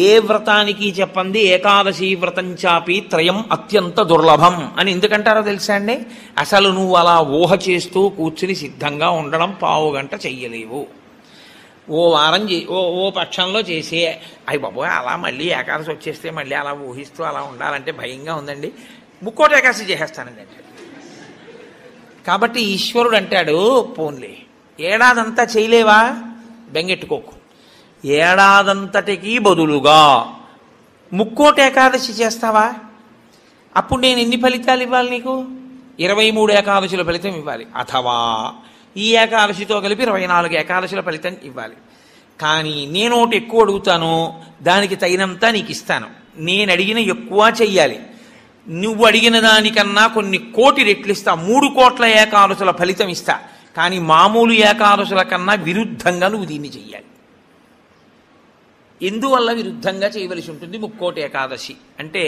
ఏ వ్రతానికి చెప్పండి ఏకాదశి వ్రతం చాపి త్రయం అత్యంత దుర్లభం అని ఎందుకంటారో తెలుసా అండి? అసలు నువ్వు అలా ఊహ చేస్తూ కూర్చుని సిద్ధంగా ఉండడం పావు గంట చెయ్యలేవు. ఓ వారం ఓ పక్షంలో చేసి అయ్యి బాబోయ్ అలా మళ్ళీ ఏకాదశి వచ్చేస్తే మళ్ళీ అలా ఊహిస్తూ అలా ఉండాలంటే భయంగా ఉందండి, ముక్కోటి ఏకాదశి చేసేస్తానండి అంటే. కాబట్టి ఈశ్వరుడు అంటాడు, పోన్లే ఏడాదంతా చేయలేవా, బెంగెట్టుకోకు, ఏడాదంతటికి బదులుగా ముక్కోటి ఏకాదశి చేస్తావా, అప్పుడు నేను ఎన్ని ఫలితాలు ఇవ్వాలి నీకు? 23 ఏకాదశుల ఫలితం ఇవ్వాలి, అథవా ఈ ఏకాదశితో కలిపి 24 ఏకాదశుల ఫలితం ఇవ్వాలి. కానీ నేను ఒకటి ఎక్కువ అడుగుతాను, దానికి తగినంత నీకు ఇస్తాను. నేను అడిగిన ఎక్కువ చెయ్యాలి, నువ్వు అడిగిన దానికన్నా కొన్ని కోటి రెట్లు ఇస్తా, 3 కోట్ల ఏకాదశుల ఫలితం ఇస్తా. కానీ మామూలు ఏకాదశుల కన్నా విరుద్ధంగా నువ్వు దీన్ని చెయ్యాలి. ఎందువల్ల విరుద్ధంగా చేయవలసి ఉంటుంది ముక్కోటి ఏకాదశి అంటే,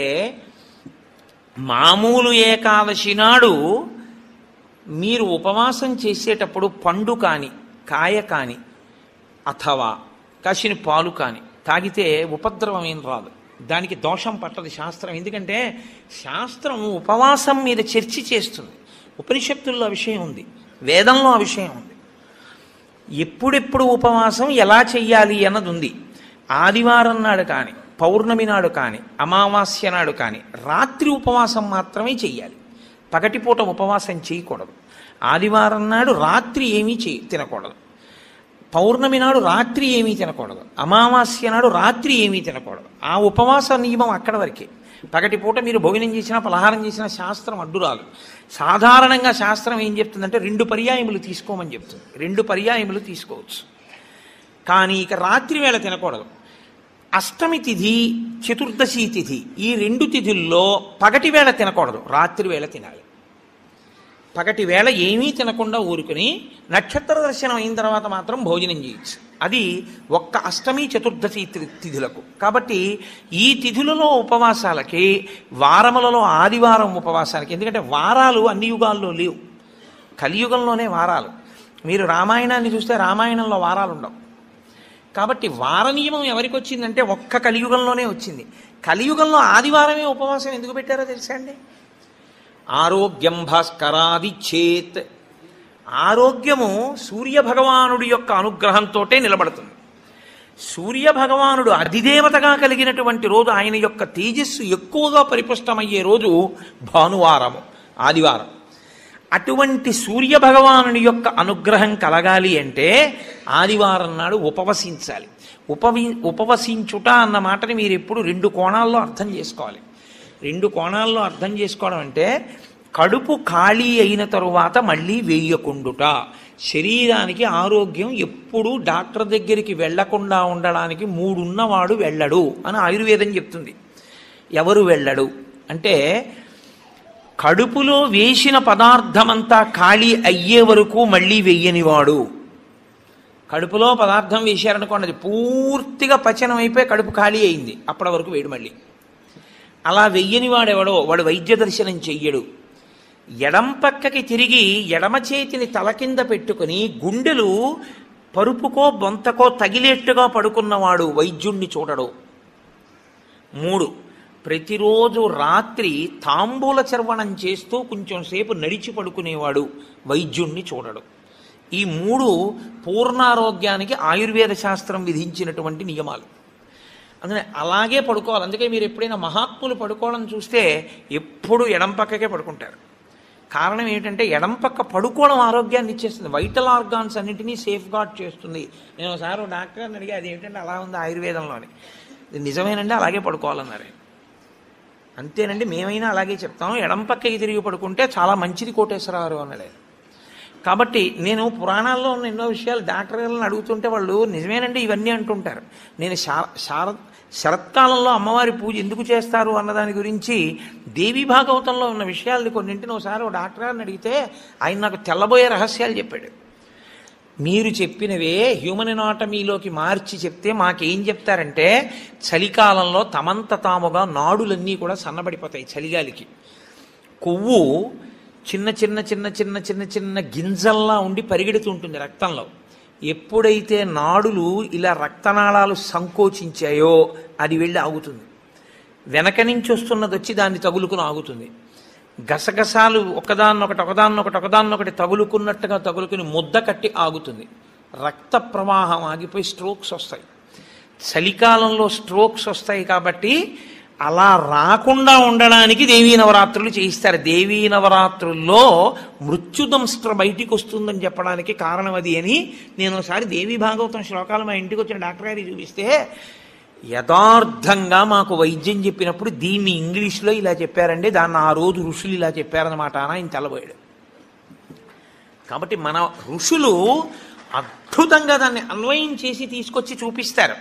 మామూలు ఏకాదశి నాడు మీరు ఉపవాసం చేసేటప్పుడు పండు కాని కాయ కాని అథవా కాసిన పాలు కాని తాగితే ఉపద్రవం ఏం రాదు, దానికి దోషం పట్టదు శాస్త్రం. ఎందుకంటే శాస్త్రం ఉపవాసం మీద చర్చ చేస్తుంది. ఉపనిషత్తుల్లో ఆ విషయం ఉంది, వేదంలో ఆ విషయం ఉంది. ఎప్పుడెప్పుడు ఉపవాసం ఎలా చెయ్యాలి అన్నది ఉంది. ఆదివారం నాడు కానీ, పౌర్ణమి నాడు కానీ, అమావాస్య నాడు కానీ రాత్రి ఉపవాసం మాత్రమే చెయ్యాలి, పగటిపూట ఉపవాసం చేయకూడదు. ఆదివారం నాడు రాత్రి ఏమీ తినకూడదు, పౌర్ణమి నాడు రాత్రి ఏమీ తినకూడదు, అమావాస్య నాడు రాత్రి ఏమీ తినకూడదు. ఆ ఉపవాస నియమం అక్కడ వరకే. పగటిపూట మీరు భోజనం చేసినా పలహారం చేసినా శాస్త్రం అడ్డురాదు. సాధారణంగా శాస్త్రం ఏం చెప్తుందంటే 2 పర్యాయములు తీసుకోమని చెప్తుంది. 2 పర్యాయములు తీసుకోవచ్చు, కానీ ఇక రాత్రి వేళ తినకూడదు. అష్టమి తిథి, చతుర్దశి తిథి, ఈ 2 తిథుల్లో పగటి వేళ తినకూడదు, రాత్రి వేళ తినాలి. పగటి వేళ ఏమీ తినకుండా ఊరుకుని నక్షత్ర దర్శనం అయిన తర్వాత మాత్రం భోజనం చేయొచ్చు. అది ఒక్క అష్టమి చతుర్దశి తిథులకు. కాబట్టి ఈ తిథులలో ఉపవాసాలకి, వారములలో ఆదివారం ఉపవాసాలకి, ఎందుకంటే వారాలు అన్ని యుగాల్లో లేవు, కలియుగంలోనే వారాలు. మీరు రామాయణాన్ని చూస్తే రామాయణంలో వారాలు ఉండవు. కాబట్టి వార నియమం ఎవరికి వచ్చిందంటే ఒక్క కలియుగంలోనే వచ్చింది. కలియుగంలో ఆదివారమే ఉపవాసం ఎందుకు పెట్టారో తెలుసా అండి? ఆరోగ్యం భాస్కరాది చేత్, ఆరోగ్యము సూర్యభగవానుడి యొక్క అనుగ్రహంతో నిలబడుతుంది. సూర్యభగవానుడు అధిదేవతగా కలిగినటువంటి రోజు, ఆయన యొక్క తేజస్సు ఎక్కువగా పరిపుష్టమయ్యే రోజు భానువారము, ఆదివారం. అటువంటి సూర్యభగవానుని యొక్క అనుగ్రహం కలగాలి అంటే ఆదివారం నాడు ఉపవసించాలి. ఉపవసించుట అన్న మాటని మీరు ఎప్పుడు 2 కోణాల్లో అర్థం చేసుకోవాలి. 2 కోణాల్లో అర్థం చేసుకోవడం అంటే, కడుపు ఖాళీ అయిన తరువాత మళ్ళీ వేయకుండుట. శరీరానికి ఆరోగ్యం ఎప్పుడూ డాక్టర్ దగ్గరికి వెళ్లకుండా ఉండడానికి 3 ఉన్నవాడు వెళ్ళడు అని ఆయుర్వేదం చెప్తుంది. ఎవరు వెళ్ళడు అంటే, కడుపులో వేసిన పదార్థమంతా ఖాళీ అయ్యే వరకు మళ్ళీ వెయ్యనివాడు. కడుపులో పదార్థం వేశారనుకోండి, అది పూర్తిగా పచనం అయిపోయి కడుపు ఖాళీ అయింది, అప్పటి వరకు వేయడు మళ్ళీ. అలా వెయ్యని వాడెవడో వాడు వైద్య దర్శనం చెయ్యడు. ఎడం పక్కకి తిరిగి ఎడమ చేతిని తల కింద పెట్టుకుని గుండెలు పరుపుకో బొంతకో తగిలేట్టుగా పడుకున్నవాడు వైద్యుణ్ణి చూడడు. 3, ప్రతిరోజు రాత్రి తాంబూల చర్వణం చేస్తూ కొంచెం సేపు నడిచి పడుకునేవాడు వైద్యుణ్ణి చూడడు. ఈ 3 పూర్ణారోగ్యానికి ఆయుర్వేద శాస్త్రం విధించినటువంటి నియమాలు. అందుకని అలాగే పడుకోవాలి. అందుకే మీరు ఎప్పుడైనా మహాత్ములు పడుకోవడం చూస్తే ఎప్పుడు ఎడం పక్కకే పడుకుంటారు. కారణం ఏంటంటే ఎడం పక్క పడుకోవడం ఆరోగ్యాన్ని ఇచ్చేస్తుంది, వైటల్ ఆర్గాన్స్ అన్నింటినీ సేఫ్ గార్డ్ చేస్తుంది. నేను ఒకసారి డాక్టర్ని అడిగి అది ఏంటంటే అలా ఉంది ఆయుర్వేదంలోని. నిజమేనండి, అలాగే పడుకోవాలన్నారు. అంతేనండి, మేమైనా అలాగే చెప్తాం, ఎడం పక్కకి తిరిగి పడుకుంటే చాలా మంచిది కోటేశ్వరరావు అన్నాడు. కాబట్టి నేను పురాణాల్లో ఉన్న ఎన్నో విషయాలు డాక్టర్ గారిని అడుగుతుంటే వాళ్ళు నిజమేనండి ఇవన్నీ అంటుంటారు. నేను శరత్కాలంలో అమ్మవారి పూజ ఎందుకు చేస్తారు అన్నదాని గురించి దేవీ భాగవతంలో ఉన్న విషయాల్ని కొన్నింటిని ఒకసారి డాక్టర్ గారిని అడిగితే ఆయన నాకు తెల్లబోయే రహస్యాలు చెప్పాడు. మీరు చెప్పినవే హ్యూమన్ ఎనాటమీలోకి మార్చి చెప్తే మాకేం చెప్తారంటే, చలికాలంలో తమంత తాముగా నాడులన్నీ కూడా సన్నబడిపోతాయి చలిగాలికి. కొవ్వు చిన్న చిన్న చిన్న చిన్న చిన్న చిన్న గింజల్లా ఉండి పరిగెడుతుంటుంది రక్తంలో. ఎప్పుడైతే నాడులు ఇలా రక్తనాళాలు సంకోచించాయో అది వెళ్ళి ఆగుతుంది. వెనక నుంచి వస్తున్నది వచ్చి దాన్ని తగులుకుని ఆగుతుంది. గసగసాలు ఒకదాన్నొకటి తగులుకున్నట్టుగా తగులుకుని ముద్ద కట్టి ఆగుతుంది. రక్త ప్రవాహం ఆగిపోయి స్ట్రోక్స్ వస్తాయి. చలికాలంలో స్ట్రోక్స్ వస్తాయి కాబట్టి అలా రాకుండా ఉండడానికి దేవీ నవరాత్రులు చేయిస్తారు. దేవీ నవరాత్రుల్లో మృత్యుదంస్ట్ర బయటికి వస్తుందని చెప్పడానికి కారణం అది అని నేను ఒకసారి దేవీ భాగవతం శ్లోకాలు మా ఇంటికి వచ్చిన డాక్టర్ గారికి చూపిస్తే యథార్థంగా మాకు వైద్యం చెప్పినప్పుడు దీన్ని ఇంగ్లీష్లో ఇలా చెప్పారండి, దాన్ని ఆ రోజు ఋషులు ఇలా చెప్పారన్నమాట అని ఆయన తెల్లబోయాడు. కాబట్టి మన ఋషులు అద్భుతంగా దాన్ని అన్వయం చేసి తీసుకొచ్చి చూపిస్తారు.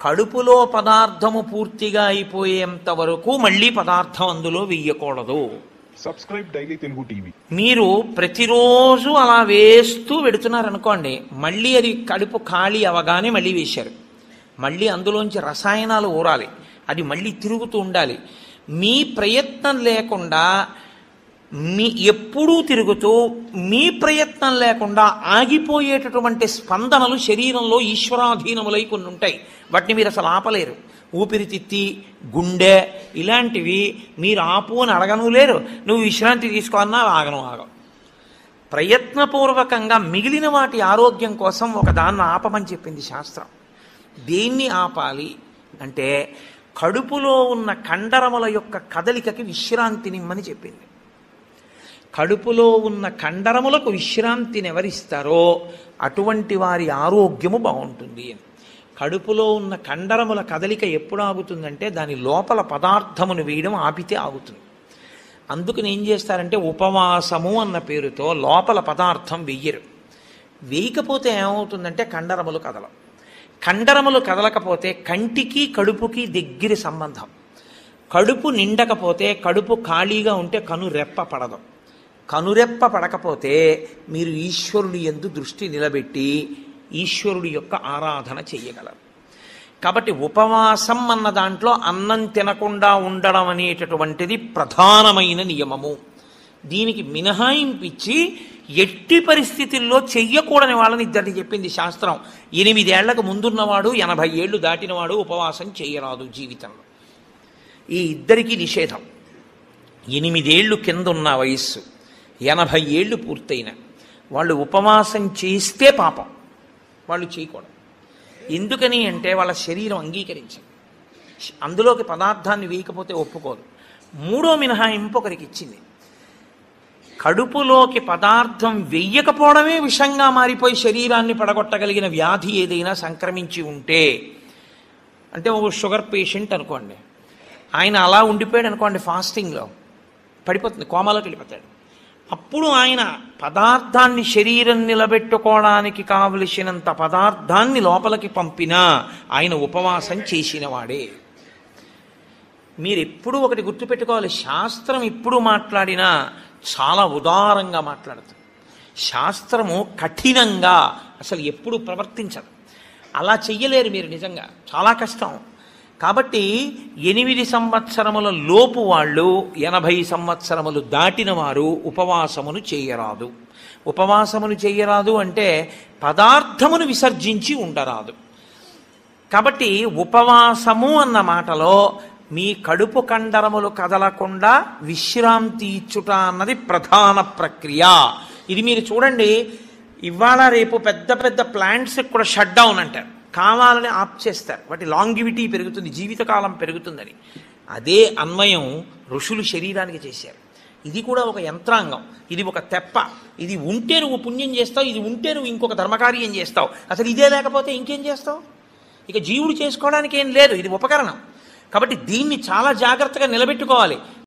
కడుపులో పదార్థము పూర్తిగా అయిపోయేంత వరకు మళ్ళీ పదార్థం అందులో వెయ్యకూడదు. Subscribe daily Telugu TV. మీరు ప్రతిరోజు అలా వేస్తూ పెడుతున్నారనుకోండి, మళ్ళీ అది కడుపు ఖాళీ అవగానే మళ్ళీ వేశారు. మళ్ళీ అందులోంచి రసాయనాలు ఊరాలి, అది మళ్ళీ తిరుగుతూ ఉండాలి. మీ ప్రయత్నం లేకుండా ఎప్పుడూ తిరుగుతూ మీ ప్రయత్నం లేకుండా ఆగిపోయేటటువంటి స్పందనలు శరీరంలో ఈశ్వరాధీనములై కొన్ని ఉంటాయి. వాటిని మీరు అసలు ఆపలేరు. ఊపిరితిత్తి, గుండె ఇలాంటివి మీరు ఆపు అని అడగను లేరు. నువ్వు విశ్రాంతి తీసుకోన్నా ఆగను. ప్రయత్నపూర్వకంగా మిగిలిన వాటి ఆరోగ్యం కోసం ఒకదాన్ని ఆపమని చెప్పింది శాస్త్రం. దేన్ని ఆపాలి అంటే కడుపులో ఉన్న కండరముల యొక్క కదలికకి విశ్రాంతినిమ్మని చెప్పింది. కడుపులో ఉన్న కండరములకు విశ్రాంతిని ఎవరిస్తారో అటువంటి వారి ఆరోగ్యము బాగుంటుంది అని. కడుపులో ఉన్న కండరముల కదలిక ఎప్పుడు ఆగుతుందంటే దాని లోపల పదార్థమును వేయడం ఆపితే ఆగుతుంది. అందుకని ఏం చేస్తారంటే ఉపవాసము అన్న పేరుతో లోపల పదార్థం వెయ్యరు. వేయకపోతే ఏమవుతుందంటే కండరములు కదలవు. కండరములు కదలకపోతే కంటికి కడుపుకి దగ్గర సంబంధం. కడుపు నిండకపోతే, కడుపు ఖాళీగా ఉంటే కనురెప్ప పడదు. కనురెప్ప పడకపోతే మీరు ఈశ్వరుడి యందు దృష్టి నిలబెట్టి ఈశ్వరుడి యొక్క ఆరాధన చెయ్యగలరు. కాబట్టి ఉపవాసం అన్న దాంట్లో అన్నం తినకుండా ఉండడం అనేటటువంటిది ప్రధానమైన నియమము. దీనికి మినహాయింపిచ్చి ఎట్టి పరిస్థితుల్లో చెయ్యకూడని వాళ్ళని ఇద్దరిని చెప్పింది శాస్త్రం. 8 ఏళ్లకు ముందున్నవాడు 80 ఏళ్ళు దాటినవాడు ఉపవాసం చేయరాదు జీవితంలో. ఈ ఇద్దరికీ నిషేధం. 8 ఏళ్ళు కింద ఉన్న వయస్సు, 80 ఏళ్ళు పూర్తయిన వాళ్ళు ఉపవాసం చేస్తే పాపం, వాళ్ళు చేయకూడదు. ఎందుకని అంటే వాళ్ళ శరీరం అంగీకరించదు, అందులోకి పదార్థాన్ని వేయకపోతే ఒప్పుకోదు. 3వ మినహాయింపు ఒకరికి ఇచ్చింది. కడుపులోకి పదార్థం వెయ్యకపోవడమే విషంగా మారిపోయి శరీరాన్ని పడగొట్టగలిగిన వ్యాధి ఏదైనా సంక్రమించి ఉంటే, అంటే ఒక షుగర్ పేషెంట్ అనుకోండి, ఆయన అలా ఉండిపోయాడు అనుకోండి, ఫాస్టింగ్లో పడిపోతుంది, కోమాలోకి వెళ్ళిపోతాడు. అప్పుడు ఆయన పదార్థాన్ని శరీరం నిలబెట్టుకోవడానికి కావలసినంత పదార్థాన్ని లోపలికి పంపినా ఆయన ఉపవాసం చేసినవాడే. మీరు ఎప్పుడూ ఒకటి గుర్తుపెట్టుకోవాలి, శాస్త్రం ఎప్పుడు మాట్లాడినా చాలా ఉదారంగా మాట్లాడుతుంది. శాస్త్రము కఠినంగా అసలు ఎప్పుడు ప్రవర్తించదు. అలా చెయ్యలేరు మీరు, నిజంగా చాలా కష్టం. కాబట్టి 8 సంవత్సరముల లోపు వాళ్ళు, 80 సంవత్సరములు దాటిన వారు ఉపవాసమును చేయరాదు. ఉపవాసమును చేయరాదు అంటే పదార్థమును విసర్జించి ఉండరాదు. కాబట్టి ఉపవాసము అన్న మాటలో మీ కడుపు కండరములు కదలకుండా విశ్రాంతి ఇచ్చుట అన్నది ప్రధాన ప్రక్రియ. ఇది మీరు చూడండి, ఇవాళ రేపు పెద్ద పెద్ద ప్లాంట్స్కి కూడా షట్ డౌన్ అంటారు, కావాలని ఆప్ చేస్తారు. వాటి లాంగివిటీ పెరుగుతుంది, జీవితకాలం పెరుగుతుందని. అదే అన్వయం ఋషులు శరీరానికి చేశారు. ఇది కూడా ఒక యంత్రాంగం, ఇది ఒక తెప్ప. ఇది ఉంటే నువ్వు పుణ్యం చేస్తావు, ఇది ఉంటే నువ్వు ఇంకొక ధర్మకార్యం చేస్తావు. అసలు ఇదే లేకపోతే ఇంకేం చేస్తావు? ఇక జీవుడు చేసుకోవడానికి ఏం లేదు, ఇది ఉపకరణం. కాబట్టి దీన్ని చాలా జాగ్రత్తగా నిలబెట్టుకోవాలి.